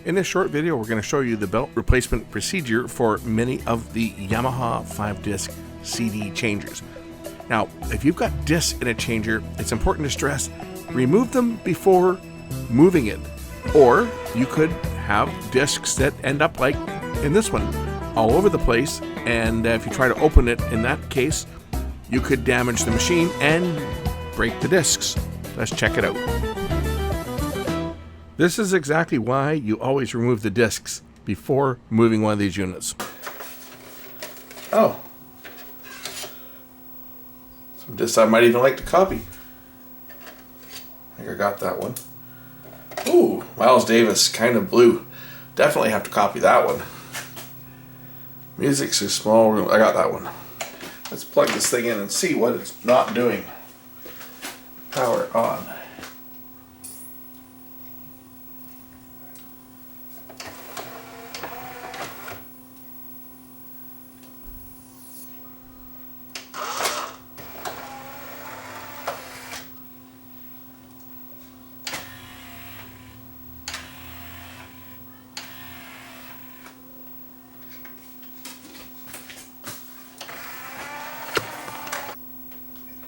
In this short video, we're going to show you the belt replacement procedure for many of the Yamaha 5-disc CD changers. Now, if you've got discs in a changer, it's important to stress, remove them before moving it. Or you could have discs that end up like in this one, all over the place, and if you try to open it in that case, you could damage the machine and break the discs. Let's check it out. This is exactly why you always remove the discs before moving one of these units. Oh. Some discs I might even like to copy. I think I got that one. Ooh, Miles Davis, Kind of Blue. Definitely have to copy that one. Music's a small room. I got that one. Let's plug this thing in and see what it's not doing. Power on.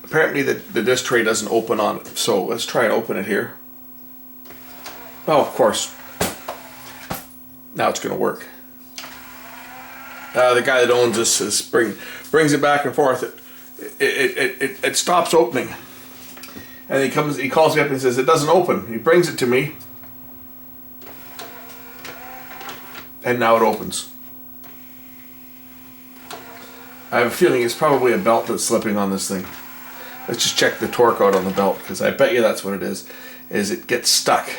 Apparently the disc tray doesn't open on it, so let's try and open it here. Oh, of course. Now it's going to work. The guy that owns this brings it back and forth. It stops opening, and he calls me up and says it doesn't open. He brings it to me, and now it opens. I have a feeling it's probably a belt that's slipping on this thing. Let's just check the torque out on the belt, because I bet you that's what it is it gets stuck.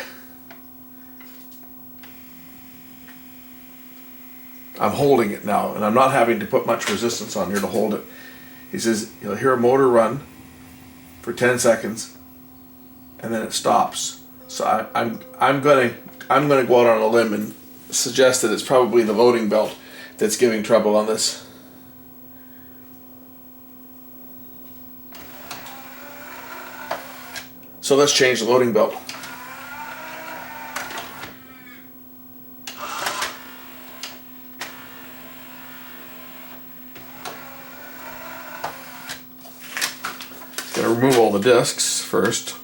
I'm holding it now, and I'm not having to put much resistance on here to hold it. He says you'll hear a motor run for 10 seconds, and then it stops. So I'm gonna go out on a limb and suggest that it's probably the loading belt that's giving trouble on this. So let's change the loading belt. Gonna remove all the discs first.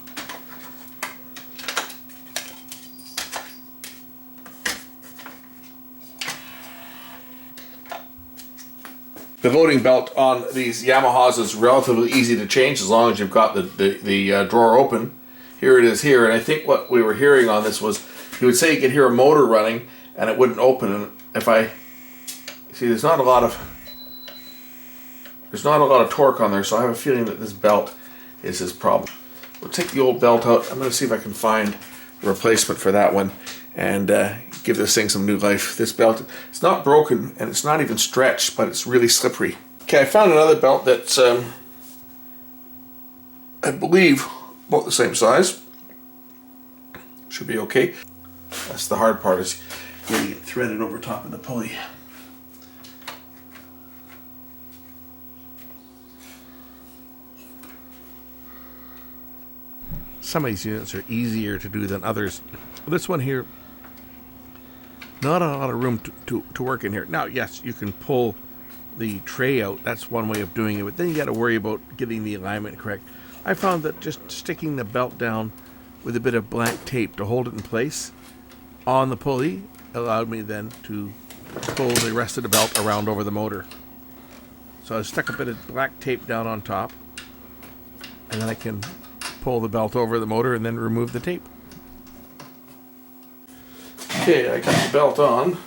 The loading belt on these Yamahas is relatively easy to change as long as you've got the drawer open. Here it is here, and I think what we were hearing on this was he would say you could hear a motor running and it wouldn't open. And if I see, there's not a lot of torque on there, so I have a feeling that this belt is his problem. We'll take the old belt out. I'm going to see if I can find a replacement for that one and give this thing some new life. This belt, it's not broken and it's not even stretched, but it's really slippery. Okay, I found another belt that's I believe about the same size. Should be okay. That's the hard part, is getting it threaded over top of the pulley. Some of these units are easier to do than others. This one here, not a lot of room to work in here. Now, yes, you can pull the tray out. That's one way of doing it, but then you got to worry about getting the alignment correct. I found that just sticking the belt down with a bit of black tape to hold it in place on the pulley allowed me then to pull the rest of the belt around over the motor. So I stuck a bit of black tape down on top, and then I can pull the belt over the motor and then remove the tape. Okay, I got the belt on.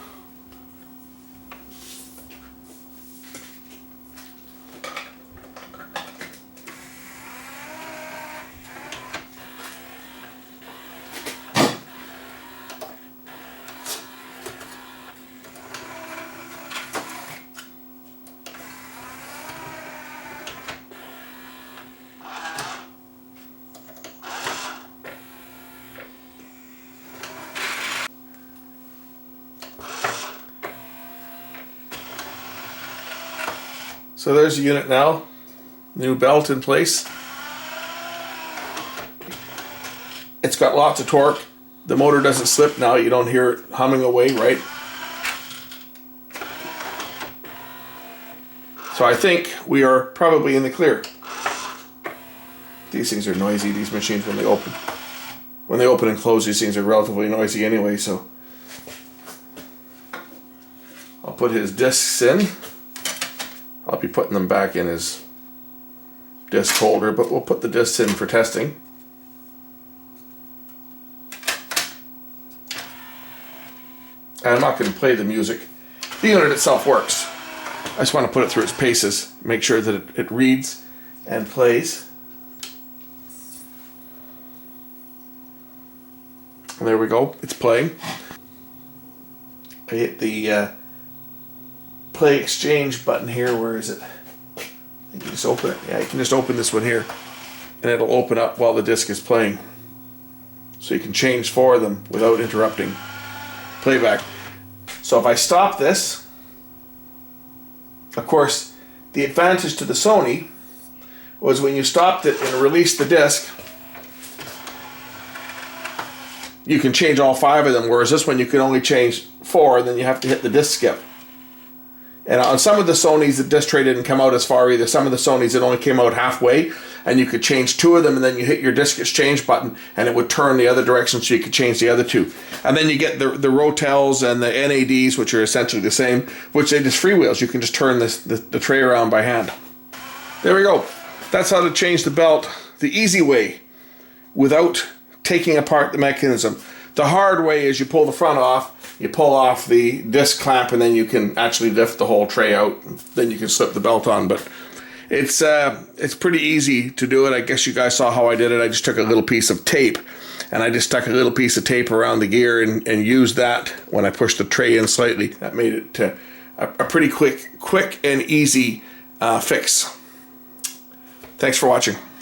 So there's the unit now, new belt in place. It's got lots of torque. the motor doesn't slip now. You don't hear it humming away, right? So I think we are probably in the clear. These things are noisy, these machines, when they open. When they open and close, these things are relatively noisy anyway, so. I'll put his discs in. I'll be putting them back in his disc holder, but we'll put the discs in for testing. And I'm not going to play the music. The unit itself works. I just want to put it through its paces, make sure that it reads and plays. And there we go, it's playing. I hit the play exchange button here. Where is it? I think you just open it. Yeah, you can just open this one here and it'll open up while the disc is playing. So you can change for them without interrupting playback. So if I stop this, of course, the advantage to the Sony was when you stopped it and released the disc, you can change all 5 of them, whereas this one you can only change 4, and then you have to hit the disc skip. And on some of the Sonys, the disc tray didn't come out as far either. Some of the Sonys, it only came out halfway, and you could change 2 of them, and then you hit your disc exchange button, and it would turn the other direction so you could change the other 2. And then you get the Rotels and the NADs, which are essentially the same, which they just freewheels. You can just turn the tray around by hand. There we go. That's how to change the belt the easy way without taking apart the mechanism. The hard way is you pull the front off, you pull off the disc clamp, and then you can actually lift the whole tray out. Then you can slip the belt on. But it's pretty easy to do it. I guess you guys saw how I did it. I just took a little piece of tape, and I just stuck a little piece of tape around the gear and used that when I pushed the tray in slightly. That made it a pretty quick and easy fix. Thanks for watching.